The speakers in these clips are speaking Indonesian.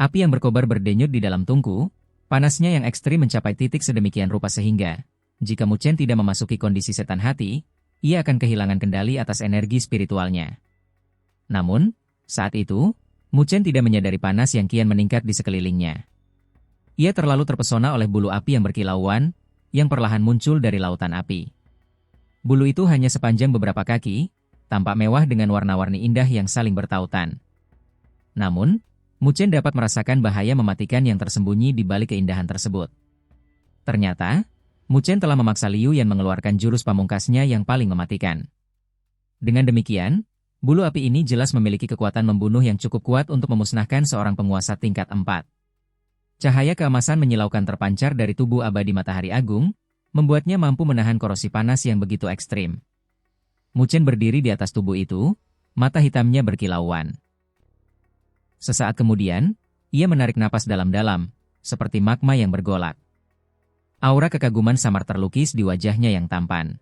Api yang berkobar berdenyut di dalam tungku, panasnya yang ekstrim mencapai titik sedemikian rupa sehingga, jika Mu Chen tidak memasuki kondisi setan hati, ia akan kehilangan kendali atas energi spiritualnya. Namun, saat itu, Mu Chen tidak menyadari panas yang kian meningkat di sekelilingnya. Ia terlalu terpesona oleh bulu api yang berkilauan, yang perlahan muncul dari lautan api. Bulu itu hanya sepanjang beberapa kaki, tampak mewah dengan warna-warni indah yang saling bertautan. Namun, Mu Chen dapat merasakan bahaya mematikan yang tersembunyi di balik keindahan tersebut. Ternyata, Mu Chen telah memaksa Liu Yan mengeluarkan jurus pamungkasnya yang paling mematikan. Dengan demikian, bulu api ini jelas memiliki kekuatan membunuh yang cukup kuat untuk memusnahkan seorang penguasa tingkat 4. Cahaya keemasan menyilaukan terpancar dari tubuh abadi matahari agung, membuatnya mampu menahan korosi panas yang begitu ekstrim. Mu Chen berdiri di atas tubuh itu, mata hitamnya berkilauan. Sesaat kemudian, ia menarik napas dalam-dalam, seperti magma yang bergolak. Aura kekaguman samar terlukis di wajahnya yang tampan.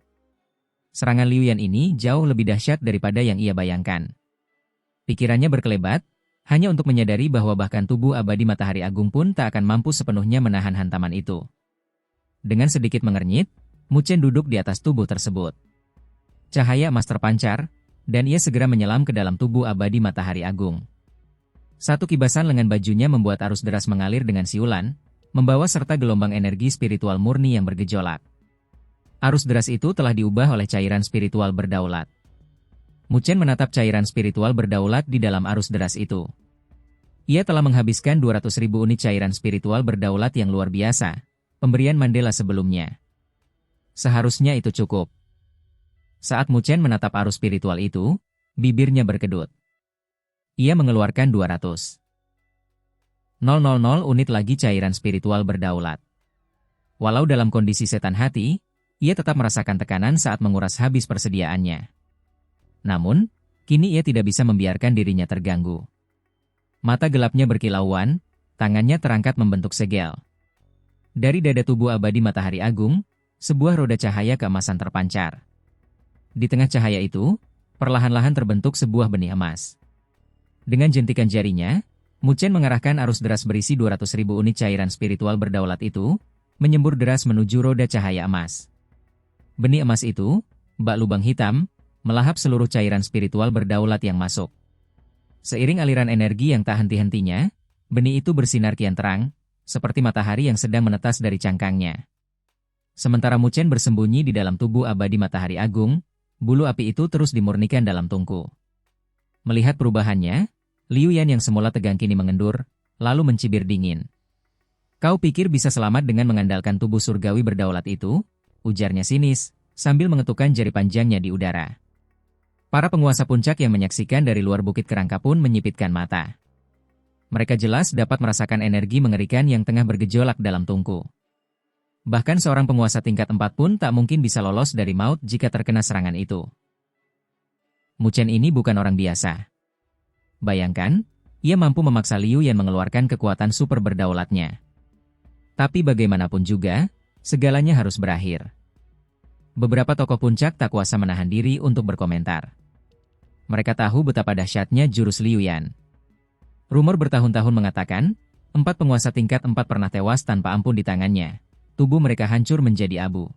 Serangan Liu Yan ini jauh lebih dahsyat daripada yang ia bayangkan. Pikirannya berkelebat, hanya untuk menyadari bahwa bahkan tubuh abadi matahari agung pun tak akan mampu sepenuhnya menahan hantaman itu. Dengan sedikit mengernyit, Mu Chen duduk di atas tubuh tersebut. Cahaya emas terpancar, dan ia segera menyelam ke dalam tubuh abadi matahari agung. Satu kibasan lengan bajunya membuat arus deras mengalir dengan siulan, membawa serta gelombang energi spiritual murni yang bergejolak. Arus deras itu telah diubah oleh cairan spiritual berdaulat. Mu Chen menatap cairan spiritual berdaulat di dalam arus deras itu. Ia telah menghabiskan 200.000 unit cairan spiritual berdaulat yang luar biasa, pemberian Mandela sebelumnya. Seharusnya itu cukup. Saat Mu Chen menatap arus spiritual itu, bibirnya berkedut. Ia mengeluarkan 200.000 unit lagi cairan spiritual berdaulat. Walau dalam kondisi setan hati, ia tetap merasakan tekanan saat menguras habis persediaannya. Namun, kini ia tidak bisa membiarkan dirinya terganggu. Mata gelapnya berkilauan, tangannya terangkat membentuk segel. Dari dada tubuh abadi matahari agung, sebuah roda cahaya keemasan terpancar. Di tengah cahaya itu, perlahan-lahan terbentuk sebuah benih emas. Dengan jentikan jarinya, Mu Chen mengarahkan arus deras berisi 200.000 unit cairan spiritual berdaulat itu, menyembur deras menuju roda cahaya emas. Benih emas itu, bak lubang hitam, melahap seluruh cairan spiritual berdaulat yang masuk. Seiring aliran energi yang tak henti-hentinya, benih itu bersinar kian terang, seperti matahari yang sedang menetas dari cangkangnya. Sementara Mu Chen bersembunyi di dalam tubuh abadi matahari agung, bulu api itu terus dimurnikan dalam tungku. Melihat perubahannya, Liu Yan yang semula tegang kini mengendur, lalu mencibir dingin. "Kau pikir bisa selamat dengan mengandalkan tubuh surgawi berdaulat itu?" ujarnya sinis, sambil mengetukkan jari panjangnya di udara. Para penguasa puncak yang menyaksikan dari luar bukit kerangka pun menyipitkan mata. Mereka jelas dapat merasakan energi mengerikan yang tengah bergejolak dalam tungku. Bahkan seorang penguasa tingkat 4 pun tak mungkin bisa lolos dari maut jika terkena serangan itu. Mu Chen ini bukan orang biasa. Bayangkan, ia mampu memaksa Liu Yan mengeluarkan kekuatan super berdaulatnya. Tapi bagaimanapun juga, segalanya harus berakhir. Beberapa tokoh puncak tak kuasa menahan diri untuk berkomentar. Mereka tahu betapa dahsyatnya jurus Liu Yan. Rumor bertahun-tahun mengatakan, 4 penguasa tingkat 4 pernah tewas tanpa ampun di tangannya. Tubuh mereka hancur menjadi abu.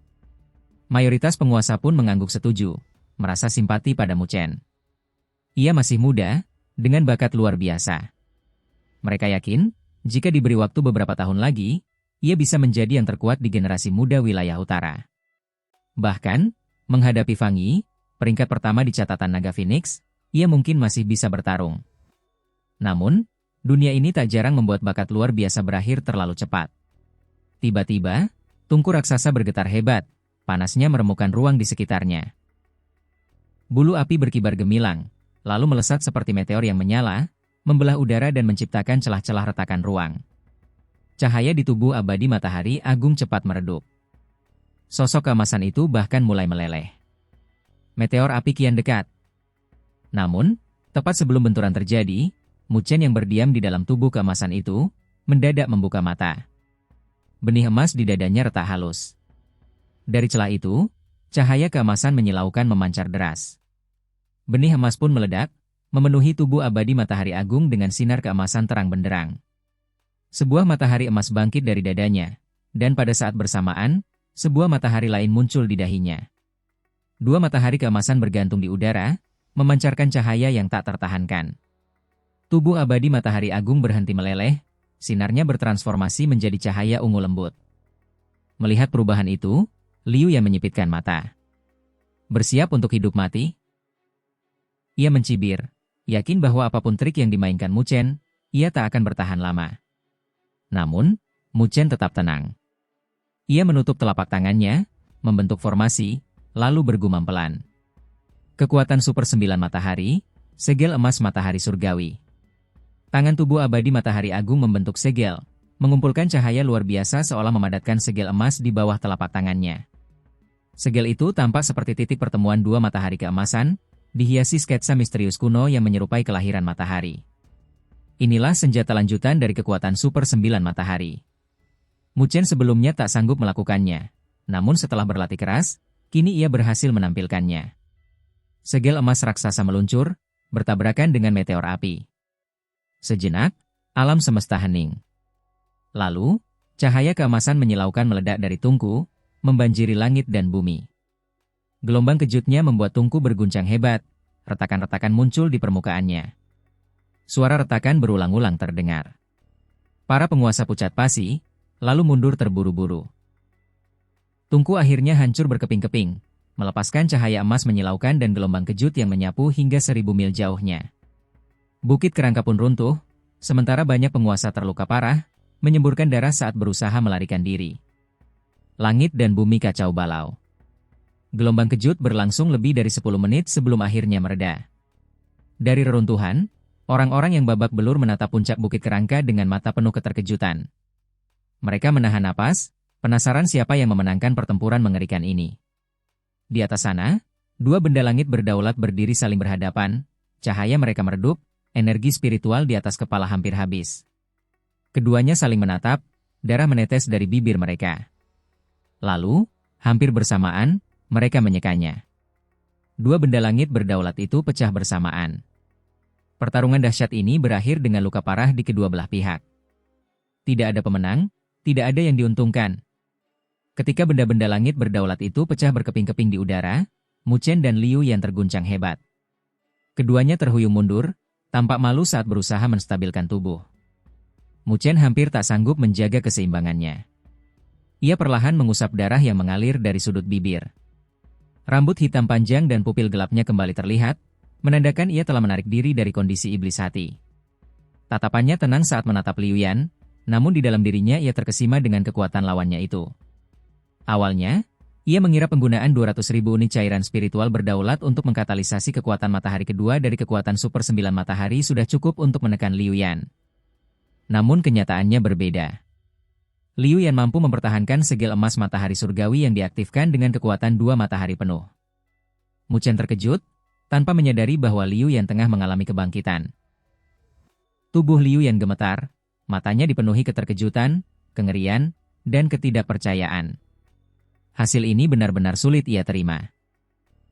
Mayoritas penguasa pun mengangguk setuju, merasa simpati pada Mu Chen. Ia masih muda, dengan bakat luar biasa. Mereka yakin, jika diberi waktu beberapa tahun lagi, ia bisa menjadi yang terkuat di generasi muda wilayah utara. Bahkan, menghadapi Fang Yi, peringkat pertama di catatan Naga Phoenix, ia mungkin masih bisa bertarung. Namun, dunia ini tak jarang membuat bakat luar biasa berakhir terlalu cepat. Tiba-tiba, tungku raksasa bergetar hebat, panasnya meremukkan ruang di sekitarnya. Bulu api berkibar gemilang, lalu melesat seperti meteor yang menyala, membelah udara dan menciptakan celah-celah retakan ruang. Cahaya di tubuh abadi matahari agung cepat meredup. Sosok keemasan itu bahkan mulai meleleh. Meteor api kian dekat. Namun, tepat sebelum benturan terjadi, Mu Chen yang berdiam di dalam tubuh keemasan itu, mendadak membuka mata. Benih emas di dadanya retak halus. Dari celah itu, cahaya keemasan menyilaukan memancar deras. Benih emas pun meledak, memenuhi tubuh abadi matahari agung dengan sinar keemasan terang benderang. Sebuah matahari emas bangkit dari dadanya, dan pada saat bersamaan, sebuah matahari lain muncul di dahinya. Dua matahari keemasan bergantung di udara, memancarkan cahaya yang tak tertahankan. Tubuh abadi matahari agung berhenti meleleh, sinarnya bertransformasi menjadi cahaya ungu lembut. Melihat perubahan itu, Liu Yan menyipitkan mata. Bersiap untuk hidup mati? Ia mencibir, yakin bahwa apapun trik yang dimainkan Mu Chen, ia tak akan bertahan lama. Namun, Mu Chen tetap tenang. Ia menutup telapak tangannya, membentuk formasi, lalu bergumam pelan. Kekuatan Super 9 Matahari, segel emas matahari surgawi. Tangan tubuh abadi matahari agung membentuk segel, mengumpulkan cahaya luar biasa seolah memadatkan segel emas di bawah telapak tangannya. Segel itu tampak seperti titik pertemuan dua matahari keemasan, dihiasi sketsa misterius kuno yang menyerupai kelahiran matahari. Inilah senjata lanjutan dari kekuatan Super 9 Matahari. Mu Chen sebelumnya tak sanggup melakukannya, namun setelah berlatih keras, kini ia berhasil menampilkannya. Segel emas raksasa meluncur, bertabrakan dengan meteor api. Sejenak, alam semesta hening. Lalu, cahaya keemasan menyilaukan meledak dari Tungku, membanjiri langit dan bumi. Gelombang kejutnya membuat Tungku berguncang hebat, retakan-retakan muncul di permukaannya. Suara retakan berulang-ulang terdengar. Para penguasa pucat pasi, lalu mundur terburu-buru. Tungku akhirnya hancur berkeping-keping, melepaskan cahaya emas menyilaukan dan gelombang kejut yang menyapu hingga 1000 mil jauhnya. Bukit kerangka pun runtuh, sementara banyak penguasa terluka parah, menyemburkan darah saat berusaha melarikan diri. Langit dan bumi kacau balau. Gelombang kejut berlangsung lebih dari 10 menit sebelum akhirnya mereda. Dari reruntuhan, orang-orang yang babak belur menatap puncak bukit kerangka dengan mata penuh keterkejutan. Mereka menahan napas, penasaran siapa yang memenangkan pertempuran mengerikan ini. Di atas sana, dua benda langit berdaulat berdiri saling berhadapan, cahaya mereka meredup, energi spiritual di atas kepala hampir habis. Keduanya saling menatap, darah menetes dari bibir mereka. Lalu, hampir bersamaan, mereka menyekanya. Dua benda langit berdaulat itu pecah bersamaan. Pertarungan dahsyat ini berakhir dengan luka parah di kedua belah pihak. Tidak ada pemenang, tidak ada yang diuntungkan. Ketika benda-benda langit berdaulat itu pecah berkeping-keping di udara, Mu Chen dan Liu Yan terguncang hebat. Keduanya terhuyung mundur, tampak malu saat berusaha menstabilkan tubuh. Mu Chen hampir tak sanggup menjaga keseimbangannya. Ia perlahan mengusap darah yang mengalir dari sudut bibir. Rambut hitam panjang dan pupil gelapnya kembali terlihat, menandakan ia telah menarik diri dari kondisi iblis hati. Tatapannya tenang saat menatap Liu Yan, namun di dalam dirinya ia terkesima dengan kekuatan lawannya itu. Awalnya, ia mengira penggunaan 200.000 unit cairan spiritual berdaulat untuk mengkatalisasi kekuatan matahari kedua dari kekuatan Super 9 Matahari sudah cukup untuk menekan Liu Yan. Namun kenyataannya berbeda. Liu Yan mampu mempertahankan segel emas matahari surgawi yang diaktifkan dengan kekuatan dua matahari penuh. Mu Chen terkejut, tanpa menyadari bahwa Liu Yan tengah mengalami kebangkitan. Tubuh Liu Yan gemetar, matanya dipenuhi keterkejutan, kengerian, dan ketidakpercayaan. Hasil ini benar-benar sulit ia terima.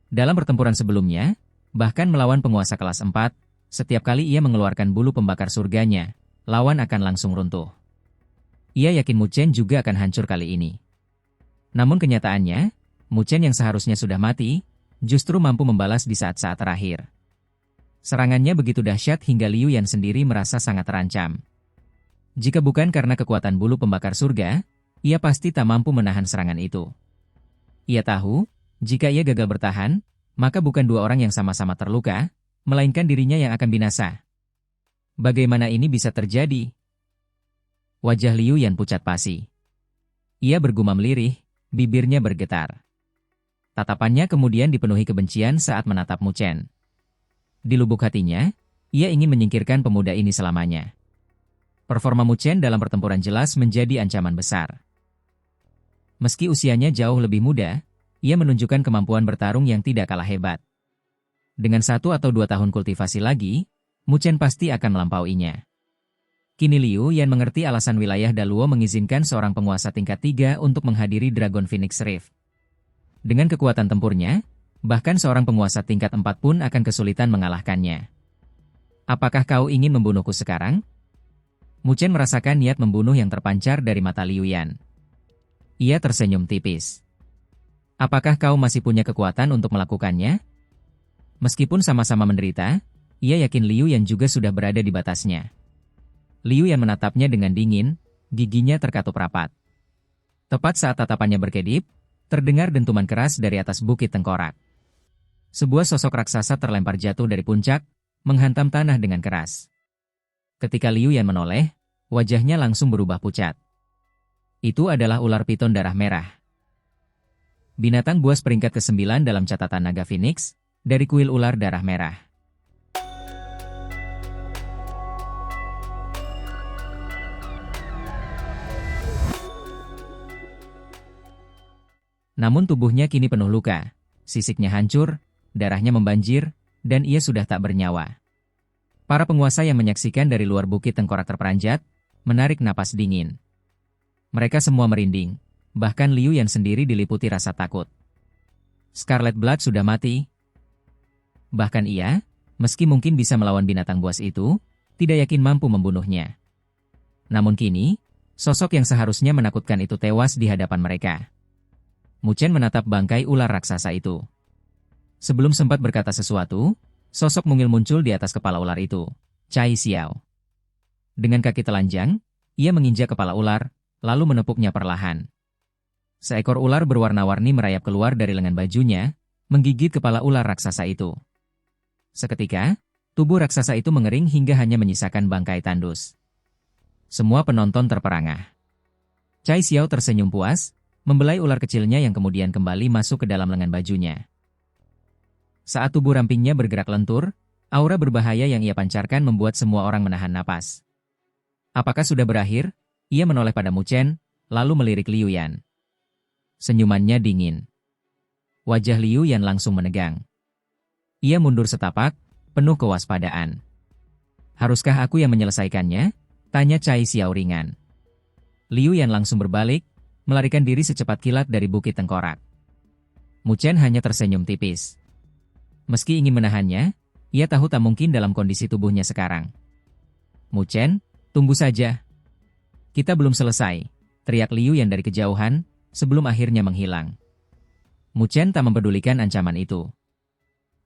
Dalam pertempuran sebelumnya, bahkan melawan penguasa kelas 4, setiap kali ia mengeluarkan bulu pembakar surganya, lawan akan langsung runtuh. Ia yakin Mu Chen juga akan hancur kali ini. Namun kenyataannya, Mu Chen yang seharusnya sudah mati, justru mampu membalas di saat-saat terakhir. Serangannya begitu dahsyat hingga Liu Yan sendiri merasa sangat terancam. Jika bukan karena kekuatan bulu pembakar surga, ia pasti tak mampu menahan serangan itu. Ia tahu, jika ia gagal bertahan, maka bukan dua orang yang sama-sama terluka, melainkan dirinya yang akan binasa. Bagaimana ini bisa terjadi? Wajah Liu Yan pucat pasi. Ia bergumam lirih, bibirnya bergetar. Tatapannya kemudian dipenuhi kebencian saat menatap Mu Chen. Di lubuk hatinya, ia ingin menyingkirkan pemuda ini selamanya. Performa Mu Chen dalam pertempuran jelas menjadi ancaman besar. Meski usianya jauh lebih muda, ia menunjukkan kemampuan bertarung yang tidak kalah hebat. Dengan 1 atau 2 tahun kultivasi lagi, Mu Chen pasti akan melampauinya. Kini Liu Yan mengerti alasan wilayah Daluo mengizinkan seorang penguasa tingkat 3 untuk menghadiri Dragon Phoenix Rift. Dengan kekuatan tempurnya, bahkan seorang penguasa tingkat 4 pun akan kesulitan mengalahkannya. Apakah kau ingin membunuhku sekarang? Mu Chen merasakan niat membunuh yang terpancar dari mata Liu Yan. Ia tersenyum tipis. Apakah kau masih punya kekuatan untuk melakukannya? Meskipun sama-sama menderita, ia yakin Liu Yan juga sudah berada di batasnya. Liu Yan menatapnya dengan dingin, giginya terkatup rapat. Tepat saat tatapannya berkedip, terdengar dentuman keras dari atas bukit tengkorak. Sebuah sosok raksasa terlempar jatuh dari puncak, menghantam tanah dengan keras. Ketika Liu Yan menoleh, wajahnya langsung berubah pucat. Itu adalah ular piton darah merah. Binatang buas peringkat ke-9 dalam catatan naga Phoenix, dari kuil ular darah merah. Namun tubuhnya kini penuh luka, sisiknya hancur, darahnya membanjir, dan ia sudah tak bernyawa. Para penguasa yang menyaksikan dari luar bukit tengkorak terperanjat, menarik napas dingin. Mereka semua merinding, bahkan Liu Yan sendiri diliputi rasa takut. Scarlet Blood sudah mati. Bahkan ia, meski mungkin bisa melawan binatang buas itu, tidak yakin mampu membunuhnya. Namun kini, sosok yang seharusnya menakutkan itu tewas di hadapan mereka. Mu Chen menatap bangkai ular raksasa itu. Sebelum sempat berkata sesuatu, sosok mungil muncul di atas kepala ular itu, Cai Xiao. Dengan kaki telanjang, ia menginjak kepala ular, lalu menepuknya perlahan. Seekor ular berwarna-warni merayap keluar dari lengan bajunya, menggigit kepala ular raksasa itu. Seketika, tubuh raksasa itu mengering hingga hanya menyisakan bangkai tandus. Semua penonton terperangah. Cai Xiao tersenyum puas, membelai ular kecilnya yang kemudian kembali masuk ke dalam lengan bajunya. Saat tubuh rampingnya bergerak lentur, aura berbahaya yang ia pancarkan membuat semua orang menahan napas. Apakah sudah berakhir? Ia menoleh pada Mu Chen, lalu melirik Liu Yan. Senyumannya dingin. Wajah Liu Yan langsung menegang. Ia mundur setapak, penuh kewaspadaan. Haruskah aku yang menyelesaikannya? Tanya Cai Xiao ringan. Liu Yan langsung berbalik, melarikan diri secepat kilat dari bukit tengkorak. Mu Chen hanya tersenyum tipis. Meski ingin menahannya, ia tahu tak mungkin dalam kondisi tubuhnya sekarang. Mu Chen, tunggu saja. Kita belum selesai, teriak Liu Yan dari kejauhan, sebelum akhirnya menghilang. Mu Chen tak mempedulikan ancaman itu.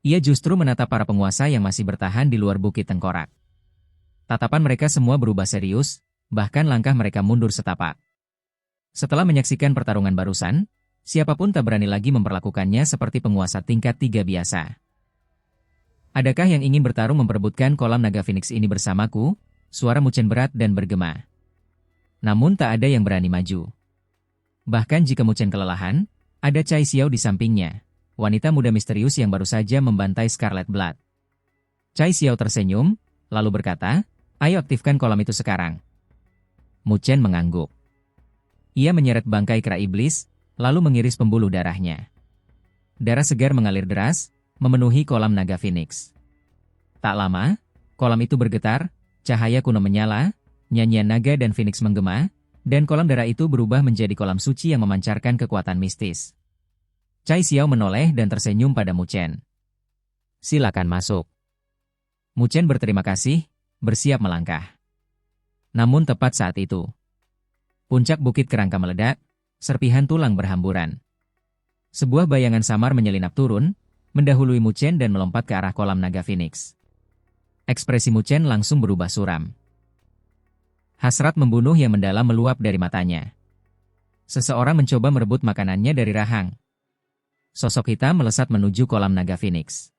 Ia justru menatap para penguasa yang masih bertahan di luar bukit tengkorak. Tatapan mereka semua berubah serius, bahkan langkah mereka mundur setapak. Setelah menyaksikan pertarungan barusan, siapapun tak berani lagi memperlakukannya seperti penguasa tingkat 3 biasa. Adakah yang ingin bertarung memperebutkan kolam naga Phoenix ini bersamaku? Suara Mu Chen berat dan bergema. Namun tak ada yang berani maju. Bahkan jika Mu Chen kelelahan, ada Cai Xiao di sampingnya, wanita muda misterius yang baru saja membantai Scarlet Blood. Cai Xiao tersenyum, lalu berkata, ayo aktifkan kolam itu sekarang. Mu Chen mengangguk. Ia menyeret bangkai kera iblis, lalu mengiris pembuluh darahnya. Darah segar mengalir deras, memenuhi kolam naga Phoenix. Tak lama, kolam itu bergetar, cahaya kuno menyala, nyanyian naga dan Phoenix menggema, dan kolam darah itu berubah menjadi kolam suci yang memancarkan kekuatan mistis. Cai Xiao menoleh dan tersenyum pada Mu Chen. Silakan masuk. Mu Chen berterima kasih, bersiap melangkah. Namun tepat saat itu, puncak bukit kerangka meledak, serpihan tulang berhamburan. Sebuah bayangan samar menyelinap turun, mendahului Mu Chen dan melompat ke arah kolam naga Phoenix. Ekspresi Mu Chen langsung berubah suram. Hasrat membunuh yang mendalam meluap dari matanya. Seseorang mencoba merebut makanannya dari rahang. Sosok hitam melesat menuju kolam naga Phoenix.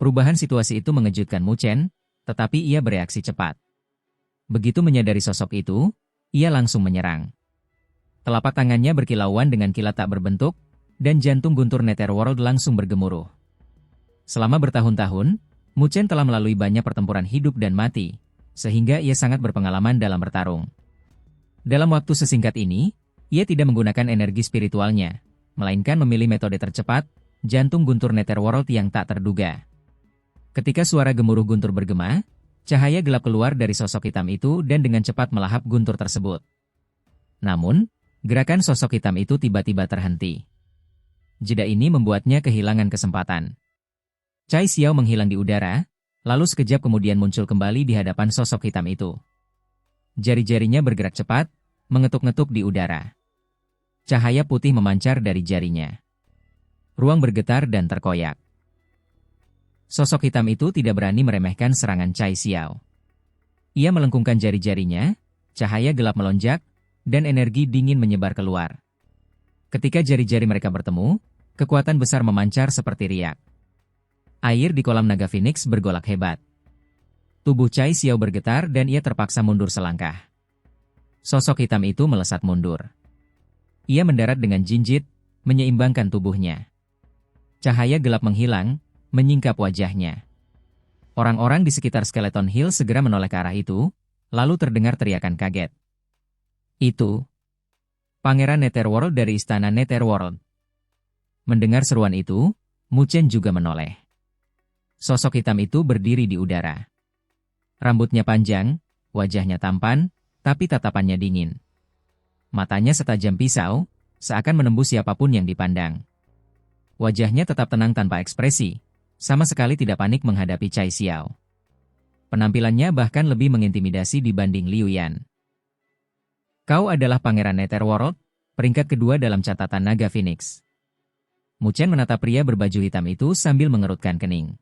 Perubahan situasi itu mengejutkan Mu Chen, tetapi ia bereaksi cepat. Begitu menyadari sosok itu, ia langsung menyerang. Telapak tangannya berkilauan dengan kilat tak berbentuk, dan jantung guntur Netherworld langsung bergemuruh. Selama bertahun-tahun, Mu Chen telah melalui banyak pertempuran hidup dan mati, sehingga ia sangat berpengalaman dalam bertarung. Dalam waktu sesingkat ini, ia tidak menggunakan energi spiritualnya, melainkan memilih metode tercepat, jantung guntur Netherworld yang tak terduga. Ketika suara gemuruh guntur bergema, cahaya gelap keluar dari sosok hitam itu dan dengan cepat melahap guntur tersebut. Namun, gerakan sosok hitam itu tiba-tiba terhenti. Jeda ini membuatnya kehilangan kesempatan. Cai Xiao menghilang di udara, lalu sekejap kemudian muncul kembali di hadapan sosok hitam itu. jari-jarinya bergerak cepat, mengetuk-ngetuk di udara. Cahaya putih memancar dari jarinya. Ruang bergetar dan terkoyak. Sosok hitam itu tidak berani meremehkan serangan Cai Xiao. Ia melengkungkan jari-jarinya, cahaya gelap melonjak, dan energi dingin menyebar keluar. Ketika jari-jari mereka bertemu, kekuatan besar memancar seperti riak. Air di kolam naga Phoenix bergolak hebat. Tubuh Cai Xiao bergetar dan ia terpaksa mundur selangkah. Sosok hitam itu melesat mundur. Ia mendarat dengan jinjit, menyeimbangkan tubuhnya. Cahaya gelap menghilang, menyingkap wajahnya. Orang-orang di sekitar Skeleton Hill segera menoleh ke arah itu, lalu terdengar teriakan kaget. Itu Pangeran Netherworld dari istana Netherworld. Mendengar seruan itu, Mu Chen juga menoleh. Sosok hitam itu berdiri di udara. Rambutnya panjang, wajahnya tampan, tapi tatapannya dingin. Matanya setajam pisau, seakan menembus siapapun yang dipandang. Wajahnya tetap tenang tanpa ekspresi, sama sekali tidak panik menghadapi Cai Xiao. Penampilannya bahkan lebih mengintimidasi dibanding Liu Yan. Kau adalah Pangeran Netherworld, peringkat kedua dalam catatan Naga Phoenix. Mu Chen menatap pria berbaju hitam itu sambil mengerutkan kening.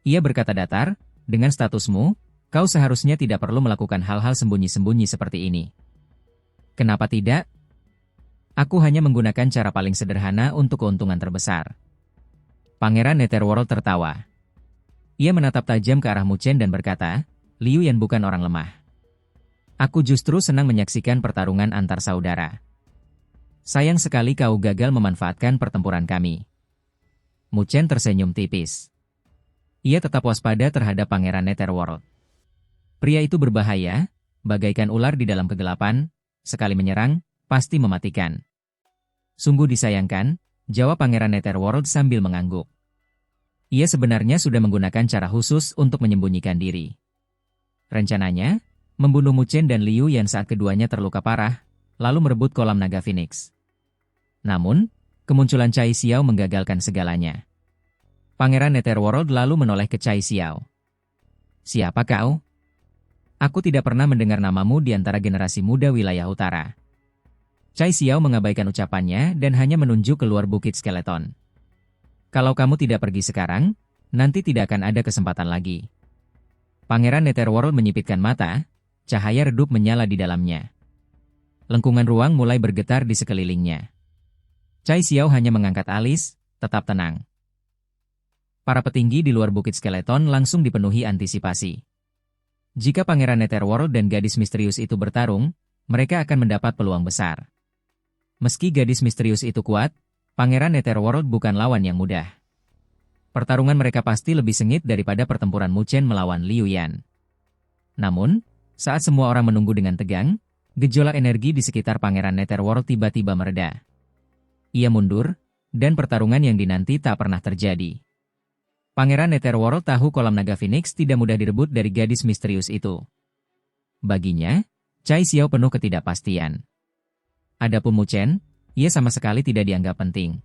Ia berkata datar, dengan statusmu, kau seharusnya tidak perlu melakukan hal-hal sembunyi-sembunyi seperti ini. Kenapa tidak? Aku hanya menggunakan cara paling sederhana untuk keuntungan terbesar. Pangeran Netherworld tertawa. Ia menatap tajam ke arah Mu Chen dan berkata, Liu Yan bukan orang lemah. Aku justru senang menyaksikan pertarungan antar saudara. Sayang sekali kau gagal memanfaatkan pertempuran kami. Mu Chen tersenyum tipis. Ia tetap waspada terhadap Pangeran Netherworld. Pria itu berbahaya, bagaikan ular di dalam kegelapan, sekali menyerang, pasti mematikan. Sungguh disayangkan, jawab Pangeran Netherworld sambil mengangguk. Ia sebenarnya sudah menggunakan cara khusus untuk menyembunyikan diri. Rencananya, membunuh Mu Chen dan Liu Yan saat keduanya terluka parah, lalu merebut kolam naga Phoenix. Namun, kemunculan Cai Xiao menggagalkan segalanya. Pangeran Netherworld lalu menoleh ke Cai Xiao. Siapa kau? Aku tidak pernah mendengar namamu di antara generasi muda wilayah utara. Cai Xiao mengabaikan ucapannya dan hanya menunjuk keluar bukit skeleton. Kalau kamu tidak pergi sekarang, nanti tidak akan ada kesempatan lagi. Pangeran Netherworld menyipitkan mata, cahaya redup menyala di dalamnya. Lengkungan ruang mulai bergetar di sekelilingnya. Cai Xiao hanya mengangkat alis, tetap tenang. Para petinggi di luar bukit skeleton langsung dipenuhi antisipasi. Jika Pangeran Netherworld dan gadis misterius itu bertarung, mereka akan mendapat peluang besar. Meski gadis misterius itu kuat, Pangeran Netherworld bukan lawan yang mudah. Pertarungan mereka pasti lebih sengit daripada pertempuran Mu Chen melawan Liu Yan. Namun, saat semua orang menunggu dengan tegang, gejolak energi di sekitar Pangeran Netherworld tiba-tiba mereda. Ia mundur, dan pertarungan yang dinanti tak pernah terjadi. Pangeran Netherworld tahu kolam naga Phoenix tidak mudah direbut dari gadis misterius itu. Baginya, Cai Xiao penuh ketidakpastian. Adapun Mu Chen, ia sama sekali tidak dianggap penting.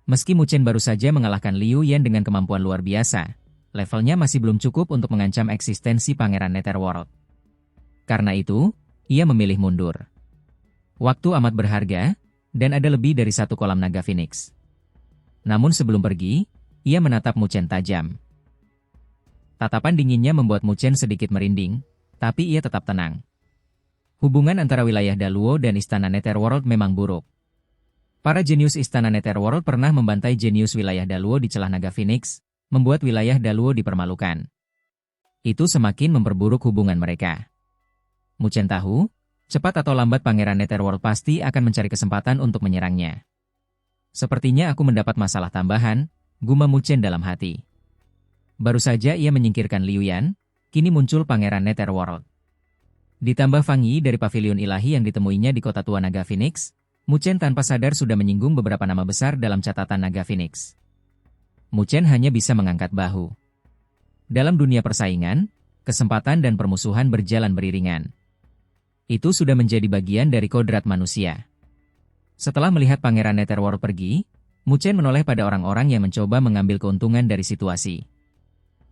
Meski Mu Chen baru saja mengalahkan Liu Yan dengan kemampuan luar biasa, levelnya masih belum cukup untuk mengancam eksistensi Pangeran Netherworld. Karena itu, ia memilih mundur. Waktu amat berharga, dan ada lebih dari satu kolam naga Phoenix. Namun sebelum pergi, ia menatap Mu Chen tajam. Tatapan dinginnya membuat Mu Chen sedikit merinding, tapi ia tetap tenang. Hubungan antara wilayah Daluo dan Istana Netherworld memang buruk. Para jenius Istana Netherworld pernah membantai jenius wilayah Daluo di celah naga Phoenix, membuat wilayah Daluo dipermalukan. Itu semakin memperburuk hubungan mereka. Mu Chen tahu, cepat atau lambat Pangeran Netherworld pasti akan mencari kesempatan untuk menyerangnya. Sepertinya aku mendapat masalah tambahan, gumam Mu Chen dalam hati. Baru saja ia menyingkirkan Liu Yan, kini muncul Pangeran Netherworld. Ditambah Fang Yi dari Pavilion Ilahi yang ditemuinya di kota tua naga Phoenix, Mu Chen tanpa sadar sudah menyinggung beberapa nama besar dalam catatan naga Phoenix. Mu Chen hanya bisa mengangkat bahu. Dalam dunia persaingan, kesempatan dan permusuhan berjalan beriringan. Itu sudah menjadi bagian dari kodrat manusia. Setelah melihat Pangeran Netherworld pergi, Mu Chen menoleh pada orang-orang yang mencoba mengambil keuntungan dari situasi.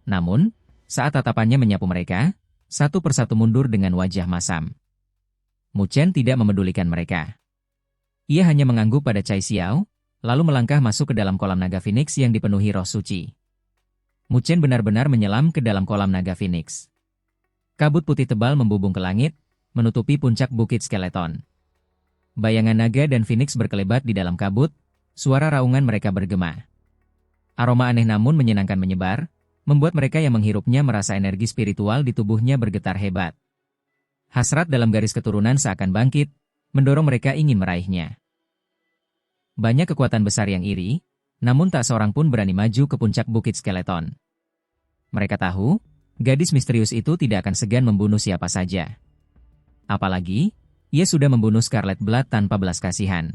Namun, saat tatapannya menyapu mereka, satu persatu mundur dengan wajah masam. Mu Chen tidak memedulikan mereka. Ia hanya mengangguk pada Cai Xiao, lalu melangkah masuk ke dalam kolam naga Phoenix yang dipenuhi roh suci. Mu Chen benar-benar menyelam ke dalam kolam naga Phoenix. Kabut putih tebal membubung ke langit, menutupi puncak bukit skeleton. Bayangan naga dan Phoenix berkelebat di dalam kabut, suara raungan mereka bergema. Aroma aneh namun menyenangkan menyebar, membuat mereka yang menghirupnya merasa energi spiritual di tubuhnya bergetar hebat. Hasrat dalam garis keturunan seakan bangkit, mendorong mereka ingin meraihnya. Banyak kekuatan besar yang iri, namun tak seorang pun berani maju ke puncak bukit skeleton. Mereka tahu, gadis misterius itu tidak akan segan membunuh siapa saja. Apalagi, ia sudah membunuh Scarlet Blood tanpa belas kasihan.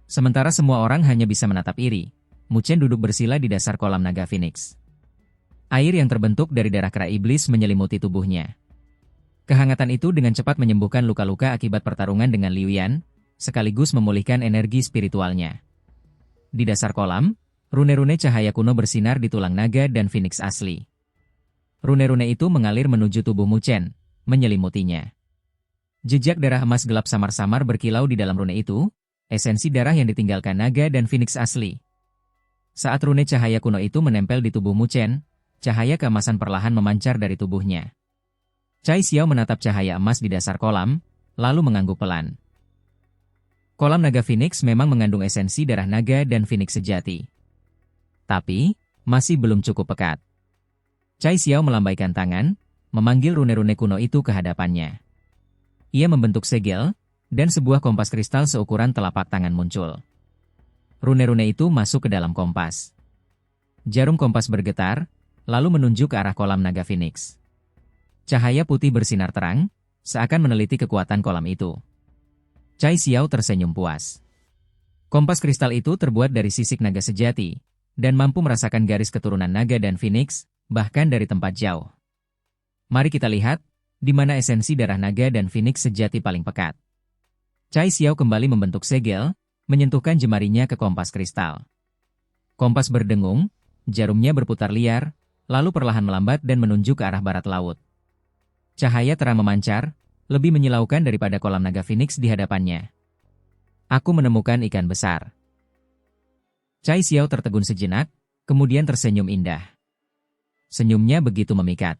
Sementara semua orang hanya bisa menatap iri, Mu Chen duduk bersila di dasar kolam naga Phoenix. Air yang terbentuk dari darah kera iblis menyelimuti tubuhnya. Kehangatan itu dengan cepat menyembuhkan luka-luka akibat pertarungan dengan Liu Yan, sekaligus memulihkan energi spiritualnya. Di dasar kolam, rune-rune cahaya kuno bersinar di tulang naga dan Phoenix asli. Rune-rune itu mengalir menuju tubuh Mu Chen, menyelimutinya. Jejak darah emas gelap samar-samar berkilau di dalam rune itu, esensi darah yang ditinggalkan naga dan Phoenix asli. Saat rune cahaya kuno itu menempel di tubuh Mu Chen, cahaya keemasan perlahan memancar dari tubuhnya. Cai Xiao menatap cahaya emas di dasar kolam, lalu mengangguk pelan. Kolam naga Phoenix memang mengandung esensi darah naga dan Phoenix sejati. Tapi, masih belum cukup pekat. Cai Xiao melambaikan tangan, memanggil rune-rune kuno itu ke hadapannya. Ia membentuk segel, dan sebuah kompas kristal seukuran telapak tangan muncul. Rune-rune itu masuk ke dalam kompas. Jarum kompas bergetar, lalu menunjuk ke arah kolam naga Phoenix. Cahaya putih bersinar terang, seakan meneliti kekuatan kolam itu. Cai Xiao tersenyum puas. Kompas kristal itu terbuat dari sisik naga sejati, dan mampu merasakan garis keturunan naga dan Phoenix, bahkan dari tempat jauh. Mari kita lihat, di mana esensi darah naga dan Phoenix sejati paling pekat. Cai Xiao kembali membentuk segel, menyentuhkan jemarinya ke kompas kristal. Kompas berdengung, jarumnya berputar liar, lalu perlahan melambat dan menunjuk ke arah barat laut. Cahaya terang memancar, lebih menyilaukan daripada kolam naga Phoenix di hadapannya. Aku menemukan ikan besar. Cai Xiao tertegun sejenak, kemudian tersenyum indah. Senyumnya begitu memikat.